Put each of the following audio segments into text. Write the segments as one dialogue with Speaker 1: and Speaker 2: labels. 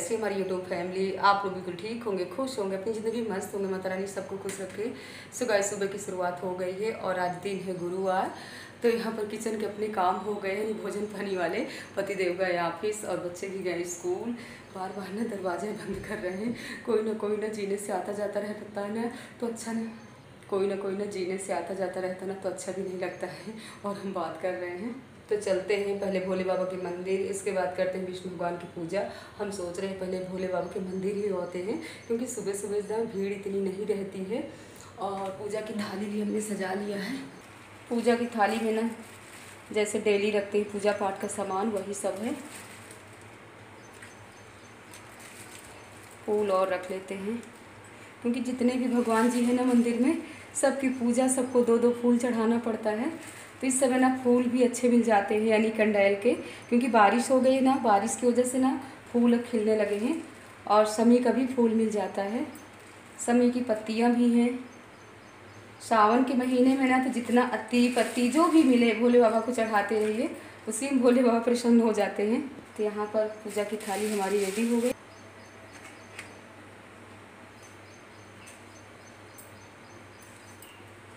Speaker 1: कैसे हमारी YouTube family, आप लोग बिल्कुल ठीक होंगे, खुश होंगे, अपनी ज़िंदगी मस्त होंगे, माता रानी सबको खुश रखे। सो गाइस, सुबह की शुरुआत हो गई है और आज दिन है गुरुवार। तो यहाँ पर किचन के अपने काम हो गए हैं, भोजन पानी वाले। पतिदेव गए ऑफिस और बच्चे भी गए स्कूल। बार बार ना दरवाजे बंद कर रहे हैं, कोई ना जीने से आता जाता रहता है ना, तो अच्छा नहीं, कोई ना जीने से आता जाता रहता ना, तो अच्छा भी नहीं लगता है। और हम बात कर रहे हैं तो चलते हैं पहले भोले बाबा के मंदिर, इसके बाद करते हैं विष्णु भगवान की पूजा। हम सोच रहे हैं पहले भोले बाबा के मंदिर ही होते हैं, क्योंकि सुबह सुबह ना भीड़ इतनी नहीं रहती है। और पूजा की थाली भी हमने सजा लिया है। पूजा की थाली में ना जैसे डेली रखते हैं पूजा पाठ का सामान, वही सब है। फूल और रख लेते हैं, क्योंकि जितने भी भगवान जी हैं ना मंदिर में, सबकी पूजा सबको दो दो फूल चढ़ाना पड़ता है। तो इस समय ना फूल भी अच्छे मिल जाते हैं, यानी कंडैल के, क्योंकि बारिश हो गई ना, बारिश की वजह से ना फूल खिलने लगे हैं। और समी का भी फूल मिल जाता है, समी की पत्तियां भी हैं। सावन के महीने में ना तो जितना अत्ती पत्ती जो भी मिले भोले बाबा को चढ़ाते रहिए, उसी में भोले बाबा प्रसन्न हो जाते हैं। तो यहाँ पर पूजा की थाली हमारी रेडी हो गई।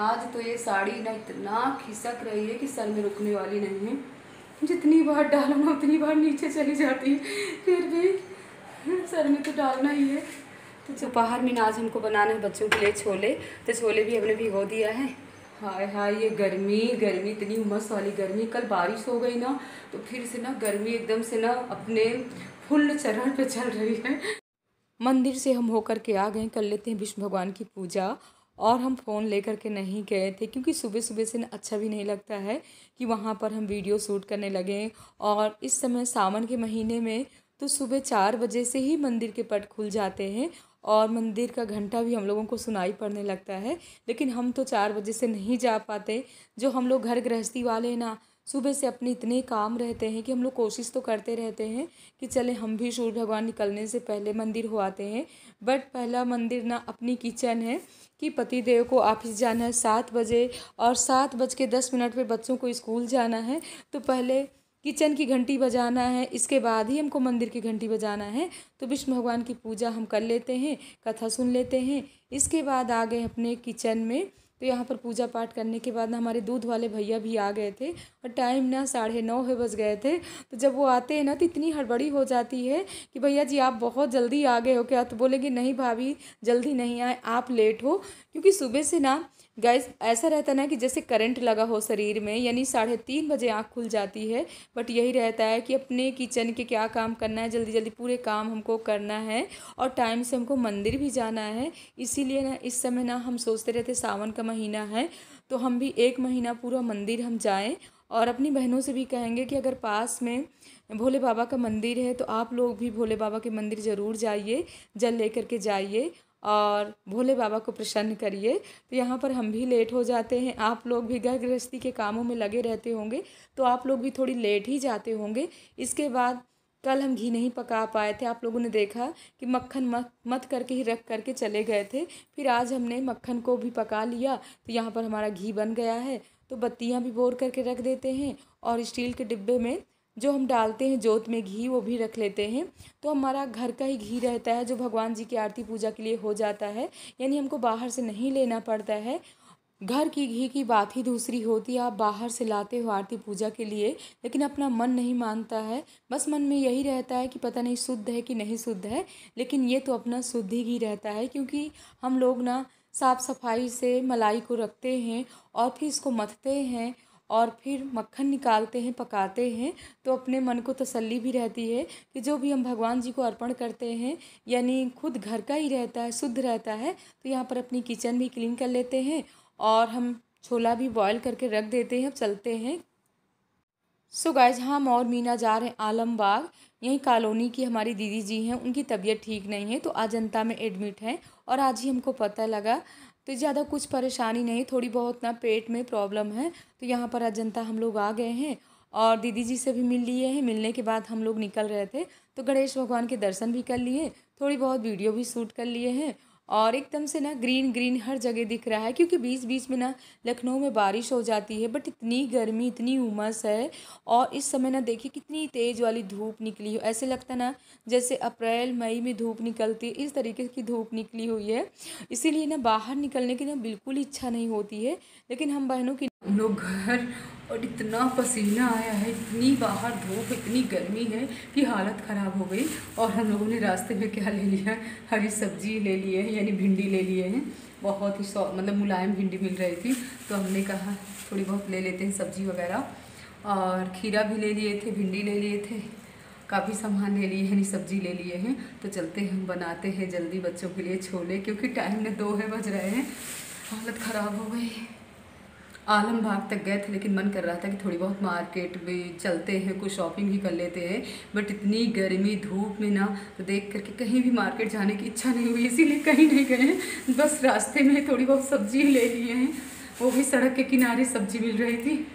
Speaker 1: आज तो ये साड़ी ना इतना खिसक रही है कि सर में रुकने वाली नहीं है। जितनी बार डालो ना उतनी बार नीचे चली जाती है, फिर भी सर में तो डालना ही है। तो दोपहर में आज हमको बनाना है बच्चों के लिए छोले, तो छोले भी हमने भिगो दिया है। हाय हाय, ये गर्मी इतनी उमस वाली गर्मी। कल बारिश हो गई ना, तो फिर से ना गर्मी एकदम से ना अपने फुल चरण पे चल रही है। मंदिर से हम होकर के आ गए, कर लेते हैं विष्णु भगवान की पूजा। और हम फ़ोन लेकर के नहीं गए थे, क्योंकि सुबह सुबह से ना अच्छा भी नहीं लगता है कि वहाँ पर हम वीडियो शूट करने लगें। और इस समय सावन के महीने में तो सुबह 4 बजे से ही मंदिर के पट खुल जाते हैं और मंदिर का घंटा भी हम लोगों को सुनाई पड़ने लगता है। लेकिन हम तो 4 बजे से नहीं जा पाते। जो हम लोग घर गृहस्थी वाले ना, सुबह से अपने इतने काम रहते हैं कि हम लोग कोशिश तो करते रहते हैं कि चले हम भी सूर्य भगवान निकलने से पहले मंदिर हो आते हैं। बट पहला मंदिर ना अपनी किचन है कि पतिदेव को ऑफिस जाना है 7 बजे और 7:10 पे बच्चों को स्कूल जाना है। तो पहले किचन की घंटी बजाना है, इसके बाद ही हमको मंदिर की घंटी बजाना है। तो विष्णु भगवान की पूजा हम कर लेते हैं, कथा सुन लेते हैं, इसके बाद आ गए अपने किचन में। तो यहाँ पर पूजा पाठ करने के बाद ना हमारे दूध वाले भैया भी आ गए थे और टाइम ना 9:30 बज गए थे। तो जब वो आते हैं ना तो इतनी हड़बड़ी हो जाती है कि भैया जी आप बहुत जल्दी आ गए हो क्या? तो बोलेंगे नहीं भाभी जल्दी नहीं आए, आप लेट हो। क्योंकि सुबह से ना गैस ऐसा रहता ना कि जैसे करंट लगा हो शरीर में, यानी 3:30 बजे आँख खुल जाती है। बट यही रहता है कि अपने किचन के क्या काम करना है, जल्दी जल्दी पूरे काम हमको करना है और टाइम से हमको मंदिर भी जाना है। इसीलिए ना इस समय ना हम सोचते रहते सावन का महीना है तो हम भी 1 महीना पूरा मंदिर हम जाएं। और अपनी बहनों से भी कहेंगे कि अगर पास में भोले बाबा का मंदिर है तो आप लोग भी भोले बाबा के मंदिर ज़रूर जाइए, जल लेकर के जाइए और भोले बाबा को प्रसन्न करिए। तो यहाँ पर हम भी लेट हो जाते हैं, आप लोग भी घर गृहस्थी के कामों में लगे रहते होंगे तो आप लोग भी थोड़ी लेट ही जाते होंगे। इसके बाद कल हम घी नहीं पका पाए थे, आप लोगों ने देखा कि मक्खन मत करके ही रख करके चले गए थे। फिर आज हमने मक्खन को भी पका लिया, तो यहाँ पर हमारा घी बन गया है। तो बत्तियाँ भी बोर करके रख देते हैं और स्टील के डिब्बे में जो हम डालते हैं जोत में घी वो भी रख लेते हैं। तो हमारा घर का ही घी रहता है जो भगवान जी की आरती पूजा के लिए हो जाता है, यानी हमको बाहर से नहीं लेना पड़ता है। घर की घी की बात ही दूसरी होती है, आप बाहर से लाते हो आरती पूजा के लिए, लेकिन अपना मन नहीं मानता है। बस मन में यही रहता है कि पता नहीं शुद्ध है कि नहीं शुद्ध है, लेकिन ये तो अपना शुद्ध ही घी रहता है। क्योंकि हम लोग ना साफ़ सफाई से मलाई को रखते हैं और फिर इसको मथते हैं और फिर मक्खन निकालते हैं, पकाते हैं। तो अपने मन को तसल्ली भी रहती है कि जो भी हम भगवान जी को अर्पण करते हैं यानी खुद घर का ही रहता है, शुद्ध रहता है। तो यहाँ पर अपनी किचन भी क्लीन कर लेते हैं और हम छोला भी बॉईल करके रख देते हैं। अब चलते हैं। सो गाइज हम और मीना जा रहे हैं आलमबाग। यहीं कॉलोनी की हमारी दीदी जी हैं, उनकी तबीयत ठीक नहीं है तो अजंता में एडमिट हैं और आज ही हमको पता लगा। तो ज़्यादा कुछ परेशानी नहीं, थोड़ी बहुत ना पेट में प्रॉब्लम है। तो यहाँ पर अजंता हम लोग आ गए हैं और दीदी जी से भी मिल लिए हैं। मिलने के बाद हम लोग निकल रहे थे तो गणेश भगवान के दर्शन भी कर लिए, थोड़ी बहुत वीडियो भी शूट कर लिए हैं और एकदम से ना ग्रीन ग्रीन हर जगह दिख रहा है, क्योंकि बीच बीच में ना लखनऊ में बारिश हो जाती है, बट इतनी गर्मी इतनी उमस है। और इस समय ना देखिए कितनी तेज़ वाली धूप निकली हो, ऐसे लगता ना जैसे अप्रैल मई में धूप निकलती है, इस तरीके की धूप निकली हुई है। इसीलिए ना बाहर निकलने की ना बिल्कुल इच्छा नहीं होती है। लेकिन हम बहनों की हम लोग घर, और इतना पसीना आया है, इतनी बाहर धूप, इतनी गर्मी है कि हालत ख़राब हो गई। और हम लोगों ने रास्ते में क्या ले लिया, हरी सब्जी ले लिए हैं, यानी भिंडी ले लिए हैं। बहुत ही मतलब मुलायम भिंडी मिल रही थी, तो हमने कहा थोड़ी बहुत ले लेते हैं सब्जी वगैरह। और खीरा भी ले लिए थे, भिंडी ले लिए थे, काफ़ी सामान ले लिए हैं, यानी सब्जी ले लिए हैं। तो चलते हैं, हम बनाते हैं जल्दी बच्चों के लिए छोले, क्योंकि टाइम में 2 बज रहे हैं। हालत ख़राब हो गई। आलमबाग तक गए थे, लेकिन मन कर रहा था कि थोड़ी बहुत मार्केट में चलते हैं, कुछ शॉपिंग भी कर लेते हैं। बट इतनी गर्मी धूप में ना, तो देख करके कहीं भी मार्केट जाने की इच्छा नहीं हुई, इसीलिए कहीं नहीं गए। बस रास्ते में थोड़ी बहुत सब्जी ले लिए हैं, वो भी सड़क के किनारे सब्जी मिल रही थी।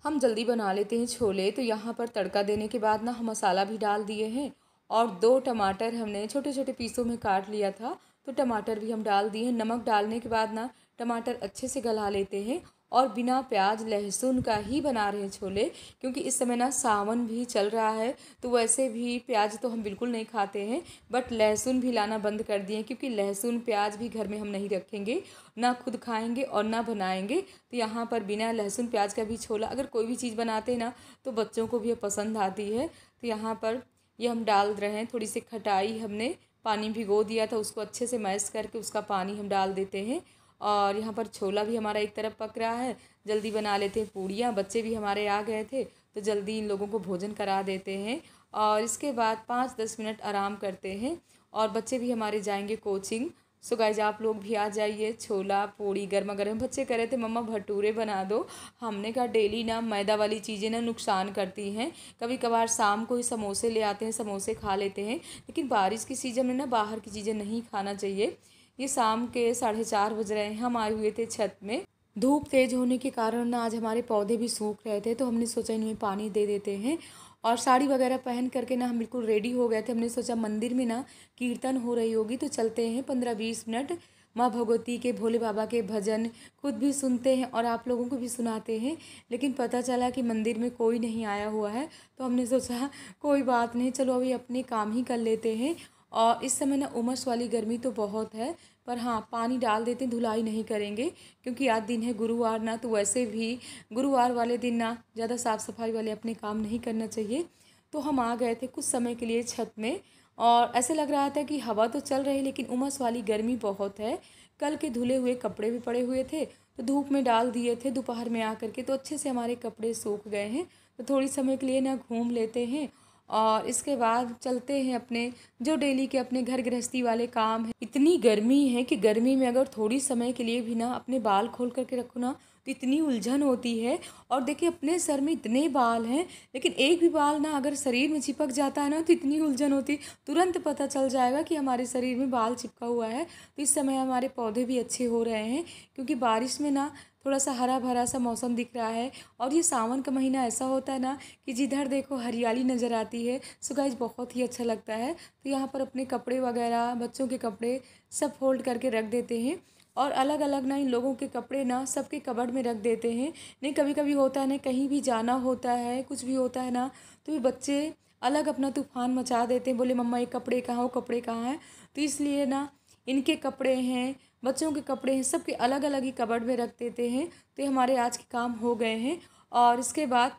Speaker 1: हम जल्दी बना लेते हैं छोले। तो यहाँ पर तड़का देने के बाद ना हम मसाला भी डाल दिए हैं, और 2 टमाटर हमने छोटे छोटे पीसों में काट लिया था, तो टमाटर भी हम डाल दिए हैं। नमक डालने के बाद ना टमाटर अच्छे से गला लेते हैं, और बिना प्याज लहसुन का ही बना रहे हैं छोले, क्योंकि इस समय ना सावन भी चल रहा है। तो वैसे भी प्याज तो हम बिल्कुल नहीं खाते हैं, बट लहसुन भी लाना बंद कर दिए, क्योंकि लहसुन प्याज भी घर में हम नहीं रखेंगे, ना खुद खाएंगे और ना बनाएंगे। तो यहाँ पर बिना लहसुन प्याज का भी छोला, अगर कोई भी चीज़ बनाते हैं ना तो बच्चों को भी पसंद आती है। तो यहाँ पर ये हम डाल रहे हैं। थोड़ी सी खटाई, हमने पानी भिगो दिया था, उसको अच्छे से मैश करके उसका पानी हम डाल देते हैं। और यहाँ पर छोला भी हमारा एक तरफ पक रहा है, जल्दी बना लेते हैं पूड़ियाँ। बच्चे भी हमारे आ गए थे, तो जल्दी इन लोगों को भोजन करा देते हैं, और इसके बाद 5-10 मिनट आराम करते हैं, और बच्चे भी हमारे जाएंगे कोचिंग। सो गाइज आप लोग भी आ जाइए। छोला पूड़ी गर्मा गर्म। बच्चे कह रहे थे मम्मा भटूरे बना दो। हमने कहा डेली ना मैदा वाली चीज़ें ना नुकसान करती हैं। कभी कभार शाम को ही समोसे ले आते हैं, समोसे खा लेते हैं, लेकिन बारिश की सीज़न में ना बाहर की चीज़ें नहीं खाना चाहिए। ये शाम के 4:30 बज रहे हैं, हम आए हुए थे छत में। धूप तेज़ होने के कारण ना आज हमारे पौधे भी सूख रहे थे, तो हमने सोचा इनमें पानी दे देते हैं। और साड़ी वगैरह पहन करके ना हम बिल्कुल रेडी हो गए थे। हमने सोचा मंदिर में ना कीर्तन हो रही होगी, तो चलते हैं 15-20 मिनट माँ भगवती के, भोले बाबा के भजन खुद भी सुनते हैं और आप लोगों को भी सुनाते हैं। लेकिन पता चला कि मंदिर में कोई नहीं आया हुआ है, तो हमने सोचा कोई बात नहीं, चलो अभी अपने काम ही कर लेते हैं। और इस समय ना उमस वाली गर्मी तो बहुत है, पर हाँ पानी डाल देते हैं, धुलाई नहीं करेंगे, क्योंकि आज दिन है गुरुवार ना, तो वैसे भी गुरुवार वाले दिन ना ज़्यादा साफ़ सफाई वाले अपने काम नहीं करना चाहिए। तो हम आ गए थे कुछ समय के लिए छत में, और ऐसे लग रहा था कि हवा तो चल रही है, लेकिन उमस वाली गर्मी बहुत है। कल के धुले हुए कपड़े भी पड़े हुए थे, तो धूप में डाल दिए थे दोपहर में आकर के, तो अच्छे से हमारे कपड़े सूख गए हैं। तो थोड़ी समय के लिए ना घूम लेते हैं, और इसके बाद चलते हैं अपने जो डेली के अपने घर गृहस्थी वाले काम हैं। इतनी गर्मी है कि गर्मी में अगर थोड़ी समय के लिए भी ना अपने बाल खोल करके रखो ना, तो इतनी उलझन होती है। और देखिए अपने सर में इतने बाल हैं, लेकिन एक भी बाल ना अगर शरीर में चिपक जाता है ना, तो इतनी उलझन होती, तुरंत पता चल जाएगा कि हमारे शरीर में बाल चिपका हुआ है। तो इस समय हमारे पौधे भी अच्छे हो रहे हैं, क्योंकि बारिश में ना थोड़ा सा हरा भरा सा मौसम दिख रहा है। और ये सावन का महीना ऐसा होता है ना कि जिधर देखो हरियाली नज़र आती है। सो गाइस बहुत ही अच्छा लगता है। तो यहाँ पर अपने कपड़े वगैरह, बच्चों के कपड़े सब फोल्ड करके रख देते हैं, और अलग अलग ना इन लोगों के कपड़े ना सबके कबर्ड में रख देते हैं। नहीं कभी कभी होता है ना, कहीं भी जाना होता है, कुछ भी होता है ना, तो ये बच्चे अलग अपना तूफान मचा देते हैं, बोले मम्मा ये कपड़े कहाँ, वो कपड़े कहाँ हैं। तो इसलिए ना इनके कपड़े हैं, बच्चों के कपड़े हैं, सबके अलग अलग ही कबर्ड में रख देते हैं। तो ये हमारे आज के काम हो गए हैं, और इसके बाद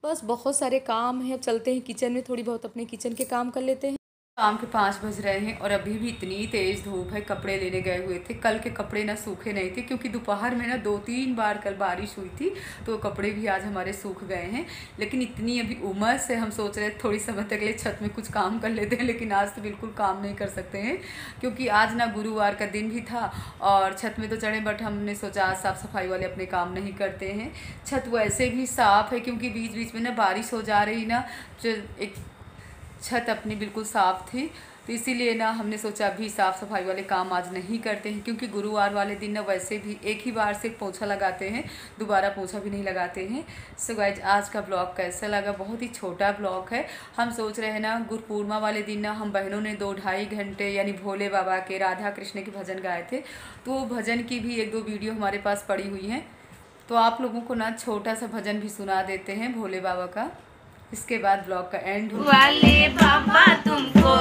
Speaker 1: बस बहुत सारे काम हैं। अब चलते हैं किचन में, थोड़ी बहुत अपने किचन के काम कर लेते हैं। शाम के 5 बज रहे हैं, और अभी भी इतनी तेज़ धूप है। कपड़े लेने गए हुए थे, कल के कपड़े ना सूखे नहीं थे, क्योंकि दोपहर में ना 2-3 बार कल बारिश हुई थी, तो कपड़े भी आज हमारे सूख गए हैं। लेकिन इतनी अभी उमस है, हम सोच रहे थोड़ी समय तक ले छत में कुछ काम कर लेते हैं, लेकिन आज तो बिल्कुल काम नहीं कर सकते हैं, क्योंकि आज ना गुरुवार का दिन भी था। और छत में तो चढ़े, बट हमने सोचा आज साफ़ सफाई वाले अपने काम नहीं करते हैं। छत वैसे भी साफ़ है, क्योंकि बीच बीच में ना बारिश हो जा रही ना, जो एक छत अपनी बिल्कुल साफ़ थी। तो इसीलिए ना हमने सोचा अभी साफ़ सफाई वाले काम आज नहीं करते हैं, क्योंकि गुरुवार वाले दिन ना वैसे भी एक ही बार से पोछा लगाते हैं, दोबारा पोछा भी नहीं लगाते हैं। सो गाइज आज का ब्लॉग कैसा लगा? बहुत ही छोटा ब्लॉग है। हम सोच रहे हैं ना गुरु पूर्णिमा वाले दिन ना हम बहनों ने 2-2.5 घंटे यानी भोले बाबा के, राधा कृष्ण के भजन गाए थे, तो वो भजन की भी 1-2 वीडियो हमारे पास पड़ी हुई हैं, तो आप लोगों को ना छोटा सा भजन भी सुना देते हैं भोले बाबा का। इसके बाद ब्लॉग का एंड
Speaker 2: वाले बाबा तुमको